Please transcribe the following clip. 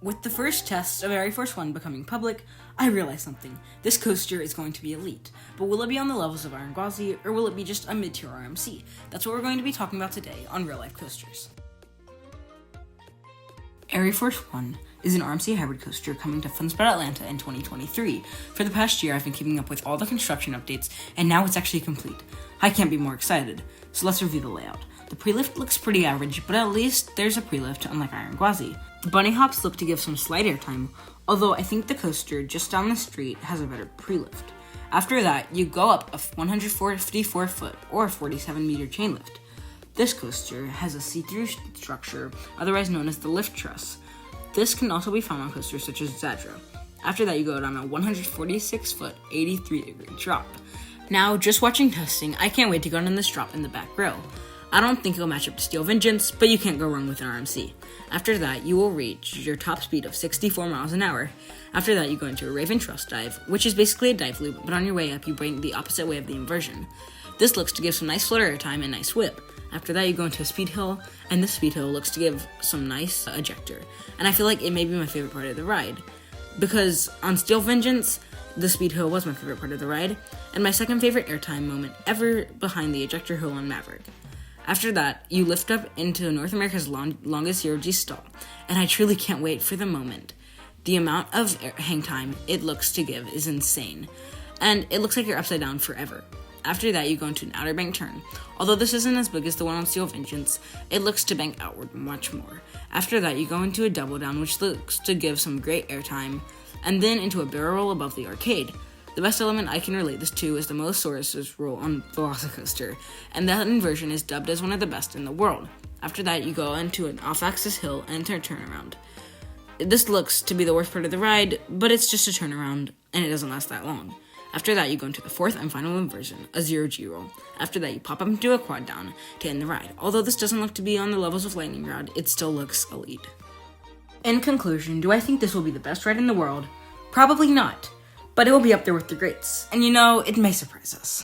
With the first test of Arie Force One becoming public, I realized something. This coaster is going to be elite, but will it be on the levels of Iron Gwazi, or will it be just a mid-tier RMC? That's what we're going to be talking about today on Real Life Coasters. Arie Force One is an RMC hybrid coaster coming to Funspot Atlanta in 2023. For the past year, I've been keeping up with all the construction updates, and now it's actually complete. I can't be more excited, so let's review the layout. The pre-lift looks pretty average, but at least there's a pre-lift, unlike Iron Gwazi. The bunny hops look to give some slight airtime, although I think the coaster just down the street has a better pre-lift. After that, you go up a 154-foot or 47-meter chain lift. This coaster has a see-through structure, otherwise known as the lift truss. This can also be found on coasters such as Zadra. After that, you go down a 146-foot, 83-degree drop. Now, just watching testing, I can't wait to go down this drop in the back row. I don't think it'll match up to Steel Vengeance, but you can't go wrong with an RMC. After that, you will reach your top speed of 64 miles an hour. After that, you go into a Raven Truss dive, which is basically a dive loop, but on your way up, you bring the opposite way of the inversion. This looks to give some nice flutter airtime and nice whip. After that, you go into a speed hill, and this speed hill looks to give some nice ejector. And I feel like it may be my favorite part of the ride, because on Steel Vengeance, the speed hill was my favorite part of the ride, and my second favorite airtime moment ever behind the ejector hill on Maverick. After that, you lift up into North America's longest zero-G stall, and I truly can't wait for the moment. The amount of hang time it looks to give is insane, and it looks like you're upside down forever. After that, you go into an outer bank turn. Although this isn't as big as the one on Steel Vengeance, it looks to bank outward much more. After that, you go into a double down, which looks to give some great airtime, and then into a barrel roll above the arcade. The best element I can relate this to is the Mosasaurus roll on velocicoaster, and that inversion is dubbed as one of the best in the world. After that, you go into an off-axis hill and turnaround. This looks to be the worst part of the ride, but it's just a turnaround, and it doesn't last that long. After that, you go into the fourth and final inversion, a zero-G roll. After that, you pop up into a quad down to end the ride. Although this doesn't look to be on the levels of Lightning Rod, it still looks elite. In conclusion, do I think this will be the best ride in the world? Probably not. But it will be up there with the greats, and it may surprise us.